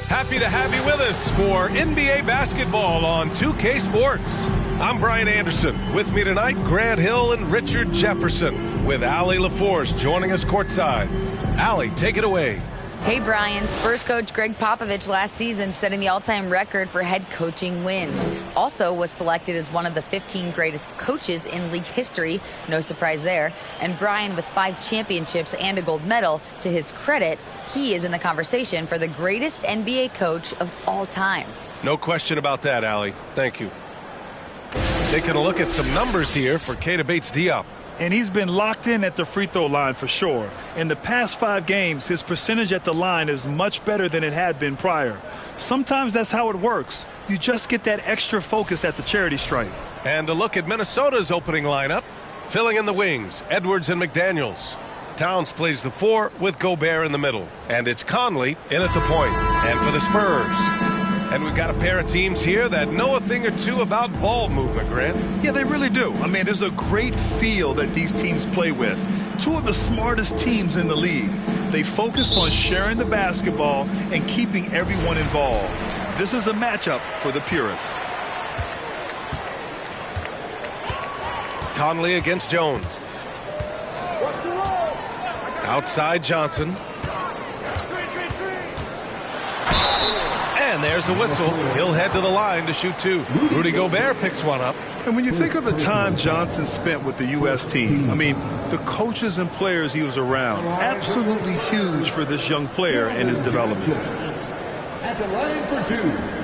Happy to have you with us for NBA basketball on 2K Sports. I'm Brian Anderson. With me tonight, Grant Hill and Richard Jefferson, with Allie LaForce joining us courtside. Allie, take it away. Hey, Brian. Spurs coach Greg Popovich last season setting the all-time record for head coaching wins. Also was selected as one of the 15 greatest coaches in league history. No surprise there. And Brian, with 5 championships and a gold medal, to his credit, he is in the conversation for the greatest NBA coach of all time. No question about that, Allie. Thank you. Taking a look at some numbers here for Keita Bates-Diop. And he's been locked in at the free throw line for sure. In the past 5 games, his percentage at the line is much better than it had been prior. Sometimes that's how it works. You just get that extra focus at the charity stripe. And a look at Minnesota's opening lineup. Filling in the wings, Edwards and McDaniels. Towns plays the 4 with Gobert in the middle. And it's Conley in at the point. And for the Spurs. And we've got a pair of teams here that know a thing or two about ball movement, Grant. Yeah, they really do. I mean, there's a great feel that these teams play with. 2 of the smartest teams in the league. They focus on sharing the basketball and keeping everyone involved. This is a matchup for the purist. Conley against Jones. Outside Johnson. And there's a whistle. He'll head to the line to shoot 2. Rudy Gobert picks one up. And when you think of the time Johnson spent with the U.S. team, I mean, the coaches and players he was around, absolutely huge for this young player and his development. At the line for 2.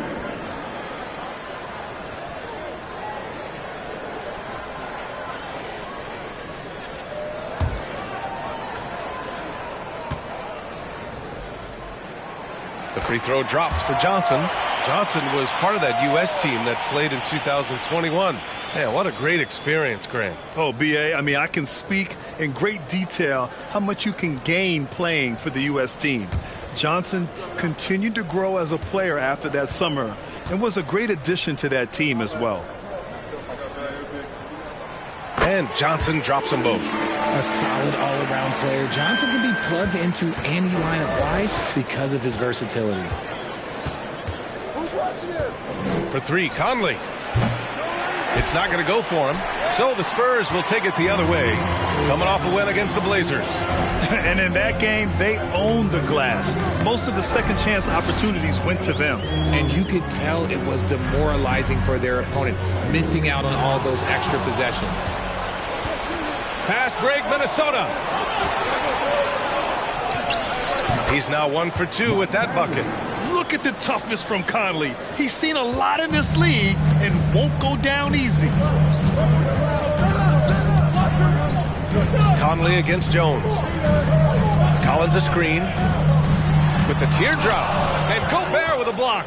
The free throw drops for Johnson. Johnson was part of that U.S. team that played in 2021. Man, what a great experience, Grant. Oh, B.A., I mean, I can speak in great detail how much you can gain playing for the U.S. team. Johnson continued to grow as a player after that summer and was a great addition to that team as well. And Johnson drops them both. A solid all-around player. Johnson can be plugged into any line of play because of his versatility. Who's watching him? For 3, Conley. It's not going to go for him. So the Spurs will take it the other way. Coming off a win against the Blazers. And in that game, they owned the glass. Most of the second chance opportunities went to them. And you could tell it was demoralizing for their opponent, missing out on all those extra possessions. Fast break, Minnesota. He's now 1 for 2 with that bucket. Look at the toughness from Conley. He's seen a lot in this league and won't go down easy. Conley against Jones. Collins a screen with the teardrop. And Gobert with a block.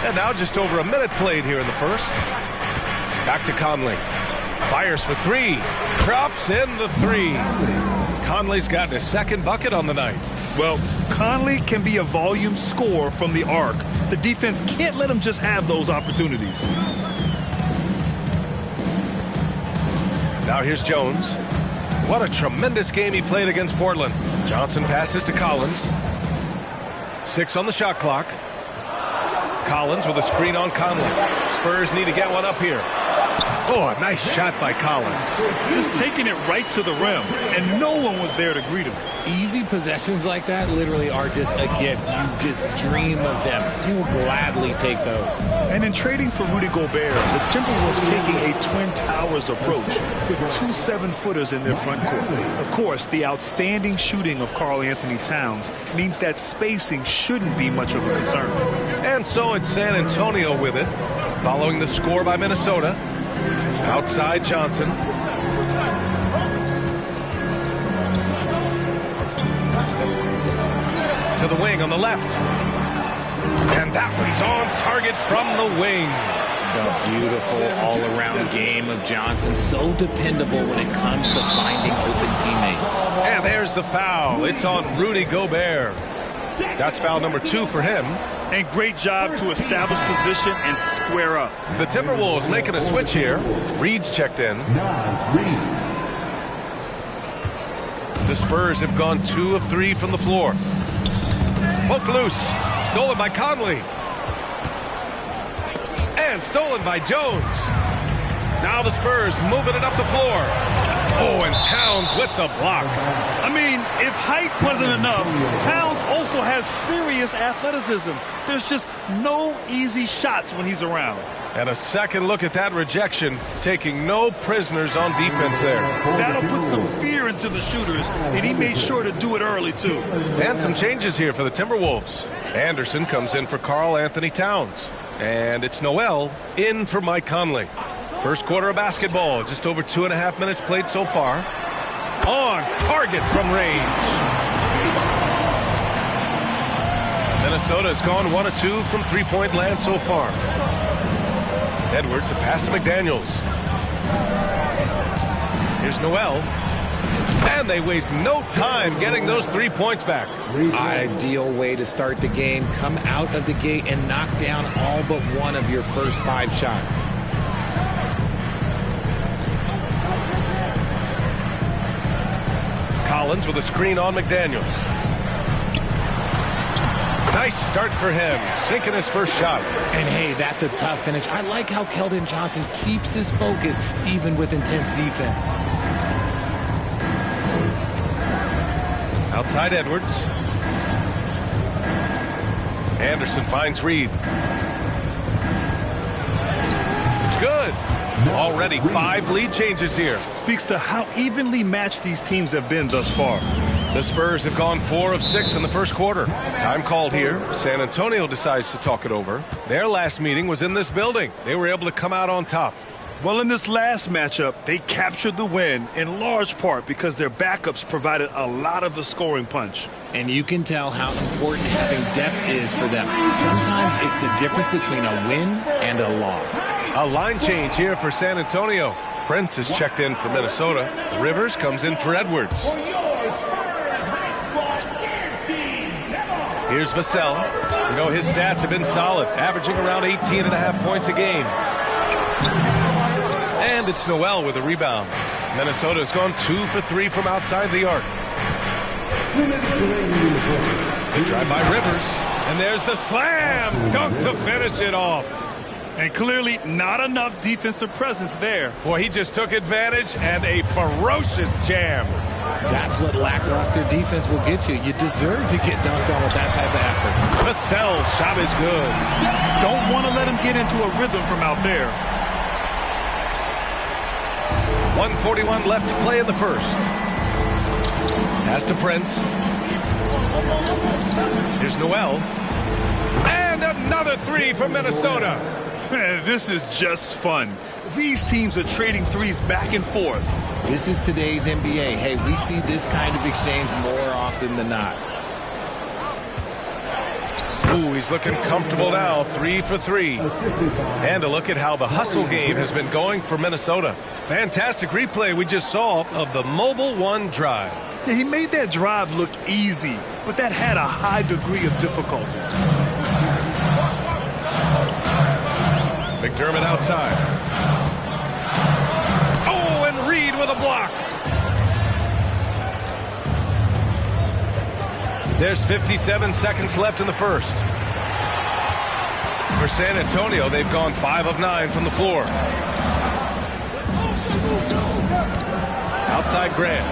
And now just over a minute played here in the first. Back to Conley. Fires for 3. Drops in the 3. Conley's gotten his 2nd bucket on the night. Well, Conley can be a volume scorer from the arc. The defense can't let him just have those opportunities. Now here's Jones. What a tremendous game he played against Portland. Johnson passes to Collins. 6 on the shot clock. Collins with a screen on Conley. Spurs need to get one up here. Oh, a nice shot by Collins. Just taking it right to the rim, and no one was there to greet him. Easy possessions like that literally are just a gift. You just dream of them. He will gladly take those. And in trading for Rudy Gobert, the Timberwolves taking a Twin Towers approach with 2 7-footers in their front court. Of course, the outstanding shooting of Karl Anthony Towns means that spacing shouldn't be much of a concern. And so it's San Antonio with it, following the score by Minnesota. Outside Johnson. To the wing on the left. And that one's on target from the wing. The beautiful all-around game of Johnson. So dependable when it comes to finding open teammates. And there's the foul. It's on Rudy Gobert. That's foul number 2 for him. And great job to establish position and square up. The Timberwolves making a switch here. Reed's checked in. The Spurs have gone 2 of 3 from the floor. Poke loose. Stolen by Conley. And stolen by Jones. Now the Spurs moving it up the floor. Oh, and Towns with the block. I mean, if height wasn't enough, Towns also has serious athleticism. There's just no easy shots when he's around. And a second look at that rejection, taking no prisoners on defense there. That'll put some fear into the shooters, and he made sure to do it early, too. And some changes here for the Timberwolves. Anderson comes in for Karl Anthony Towns. And it's Noel in for Mike Conley. First quarter of basketball, just over 2.5 minutes played so far. On target from range. Minnesota has gone 1 of 2 from three-point land so far. Edwards, the pass to McDaniels. Here's Noel. And they waste no time getting those 3 points back. Ideal way to start the game. Come out of the gate and knock down all but one of your first 5 shots. Collins with a screen on McDaniels. Nice start for him, sinking his first shot. And hey, that's a tough finish. I like how Keldon Johnson keeps his focus even with intense defense. Outside Edwards. Anderson finds Reed. It's good. Already 5 lead changes here. Speaks to how evenly matched these teams have been thus far. The Spurs have gone 4 of 6 in the first quarter. Time called here. San Antonio decides to talk it over. Their last meeting was in this building. They were able to come out on top. Well, in this last matchup, they captured the win in large part because their backups provided a lot of the scoring punch. And you can tell how important having depth is for them. Sometimes it's the difference between a win and a loss. A line change here for San Antonio. Prince is checked in for Minnesota. Rivers comes in for Edwards. Here's Vassell. You know, his stats have been solid, averaging around 18.5 points a game. And it's Noel with a rebound. Minnesota's gone 2 for 3 from outside the arc. They drive by Rivers. And there's the slam dunk to finish it off. And clearly not enough defensive presence there. Boy, he just took advantage and a ferocious jam. That's what lackluster defense will get you. You deserve to get dunked on with that type of effort. Vassell's shot is good. Don't want to let him get into a rhythm from out there. 1:41 left to play in the first. Pass to Prince. Here's Noel. And another 3 from Minnesota. Man, this is just fun. These teams are trading threes back and forth. This is today's NBA. Hey, we see this kind of exchange more often than not. Ooh, he's looking comfortable now. 3 for 3. And a look at how the hustle game has been going for Minnesota. Fantastic replay we just saw of the Mobile One drive. Yeah, he made that drive look easy, but that had a high degree of difficulty. McDermott outside. Oh, and Reed with a block. There's 57 seconds left in the first. For San Antonio, they've gone 5 of 9 from the floor. Outside Graham.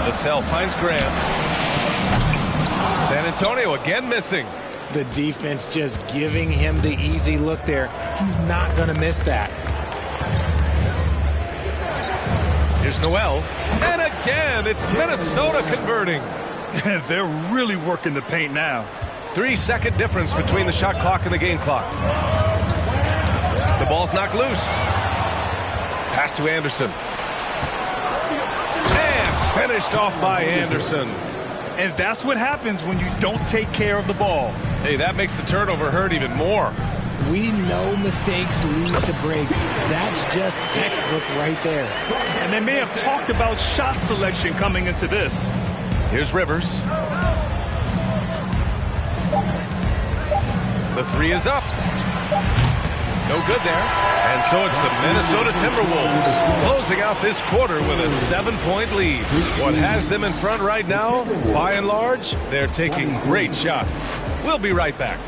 Vassell finds Graham. San Antonio again missing. The defense just giving him the easy look there. He's not going to miss that. Here's Noel. And again, it's Minnesota converting. They're really working the paint now. 3-second difference between the shot clock and the game clock. The ball's knocked loose. Pass to Anderson. And finished off by Anderson. And that's what happens when you don't take care of the ball. Hey, that makes the turnover hurt even more. We know mistakes lead to breaks. That's just textbook right there. And they may have talked about shot selection coming into this. Here's Rivers. The 3 is up. No good there. And so it's the Minnesota Timberwolves closing out this quarter with a 7-point lead. What has them in front right now, by and large, they're taking great shots. We'll be right back.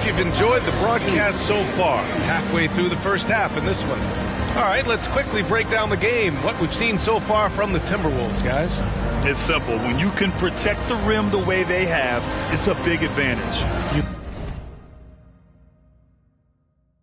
You've enjoyed the broadcast so far. Halfway through the first half in this one. All right, let's quickly break down the game. What we've seen so far from the Timberwolves, guys. It's simple. When you can protect the rim the way they have, it's a big advantage.